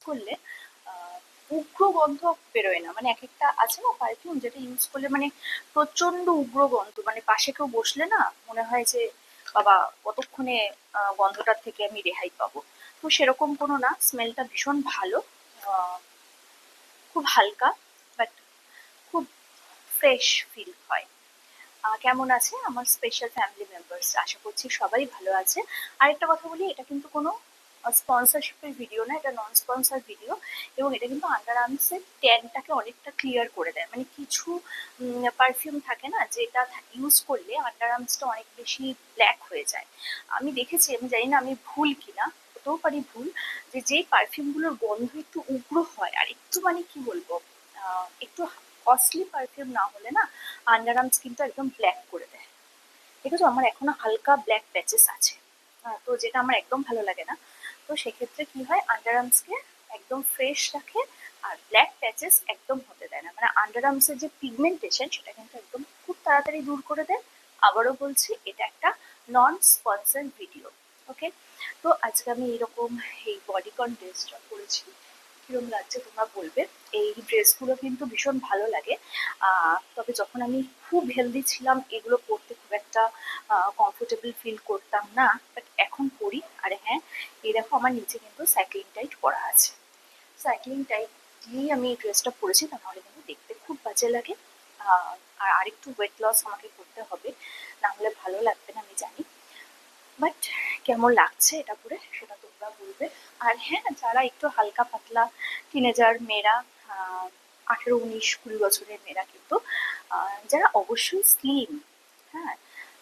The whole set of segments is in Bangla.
করলে উগ্র গন্ধ বেরোয় না, মানে এক একটা আছে না পারফিউম যেটা ইউজ করলে মানে প্রচন্ড উগ্র গন্ধ, মানে পাশে কেউ বসলে না মনে হয় যে বাবা কতক্ষণে গন্ধটার থেকে আমি রেহাই পাবো। তো সেরকম কোনো না, স্মেলটা ভীষণ ভালো, আহ, খুব হালকা, বাট খুব ফ্রেশ ফিল হয়। কেমন আছে আমার স্পেশাল ফ্যামিলি মেম্বার্স? আশা করছি সবাই ভালো আছে। আরেকটা কথা বলি, এটা কিন্তু কোনো স্পন্সরশিপের ভিডিও না, এটা নন স্পন্সর ভিডিও। এবং এটা কিন্তু আন্ডার আর্মসের ট্যানটাকে অনেকটা ক্লিয়ার করে দেয়। মানে কিছু পারফিউম থাকে না যেটা ইউজ করলে আন্ডার আর্মসটা অনেক বেশি ব্ল্যাক হয়ে যায়। আমি দেখেছি, আমি জানি না আমি ভুল কিনা, হতেও পারি ভুল, যে যেই পারফিউমগুলোর গন্ধ একটু উগ্র হয় আর একটু মানে কি বলবো, একটু কস্টলি পারফিউম না হলে না আন্ডার আর্মস কিন্তু একদম ব্ল্যাক করে দেয়। ঠিক আছে, আমার এখনো হালকা ব্ল্যাক প্যাচেস আছে, তো যেটা আমার একদম ভালো লাগে না। তো সেক্ষেত্রে কি হয়, আন্ডার আর্মসকে একদম ফ্রেশ রাখে আর ব্ল্যাক প্যাচেস একদম হতে দেয় না। মানে আন্ডার আর্মসের যে পিগমেন্টেশন সেটা কিন্তু একদম খুব তাড়াতাড়ি দূর করে দেয়। আবারও বলছি, এটা একটা নন স্পন্সর ভিডিও। ওকে, তো আজকে আমি এরকম এই বডিকন ড্রেসটা পরেছি, কিরম লাগছে তোমরা বলবে। এই ড্রেসগুলো কিন্তু ভীষণ ভালো লাগে, তবে যখন আমি খুব হেলদি ছিলাম এগুলো পরতে খুব একটা কমফোর্টেবল ফিল করতাম না, বাট এখন পরি। আর হ্যাঁ, এই দেখো আমার নিচে কিন্তু সাইক্লিং টাইট করা আছে, সাইক্লিং টাইট দিয়েই আমি এই ড্রেসটা পরেছি, তা নাহলে কিন্তু দেখতে খুব বাজে লাগে। আর আরেকটু ওয়েট লস আমাকে করতে হবে, না হলে ভালো লাগবে না আমি জানি। বাট কেমন লাগছে এটা পরে সেটা তোমরা বলবে। আর হ্যাঁ, যারা একটু হালকা পাতলা টিনেজার মেয়েরা, 18, 19, 20 বছরের মেয়েরা কিন্তু, যারা অবশ্যই স্লিম, হ্যাঁ,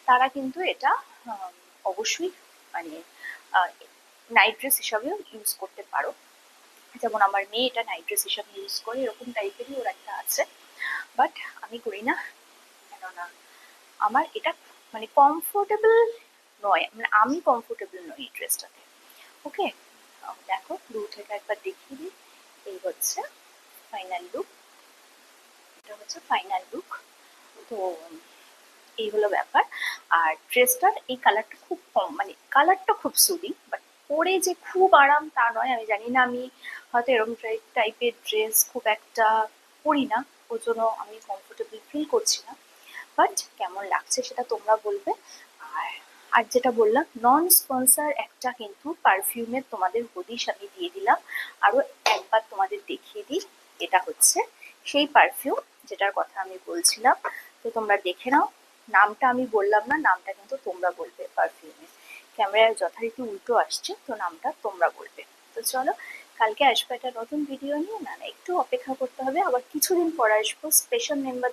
তারা কিন্তু এটা অবশ্যই মানে নাইট ড্রেস হিসাবেও ইউজ করতে পারো। যেমন আমার মেয়ে এটা নাইট ড্রেস হিসাবে ইউজ করে, এরকম টাইপেরই ওর একটা আছে, বাট আমি করি না, কেননা আমার এটা মানে কমফোর্টেবল নয়, মানে আমি কমফোর্টেবল নই এই ড্রেসটাতে। ওকে, দেখো দূর থেকে একবার দেখিয়ে দিই। এই হচ্ছে ফাইনাল লুক, এটা হচ্ছে ফাইনাল লুক। তো এই হলো ব্যাপার। আর ড্রেসটার এই কালারটা খুব কম, মানে কালারটা খুব সুদিং, বাট পরে যে খুব আরাম তা নয়। আমি জানি না, আমি হয়তো এরকম টাইপের ড্রেস খুব একটা পরি না, ওর জন্য আমি কমফোর্টেবল ফিল করছি না। বাট কেমন লাগছে সেটা তোমরা বলবে। আর আর যেটা বললাম, নন স্পন্সার একটা কিন্তু পারফিউমের তোমাদের হদিশ আমি দিয়ে দিলাম। আরো একবার তোমাদের দেখিয়ে দিই, এটা হচ্ছে সেই পারফিউম যেটার কথা আমি বলছিলাম। তো তোমরা দেখে নাও, নামটা আমি বললাম না, নামটা কিন্তু তোমরা বলবে পারফিউমের। ক্যামেরায় যথারীতি উল্টো আসছে, তো নামটা তোমরা বলবে। তো চলো, কালকে আসবো একটা নতুন ভিডিও নিয়ে, না না একটু অপেক্ষা করতে হবে, আবার কিছুদিন পর আসবো স্পেশাল মেম্বার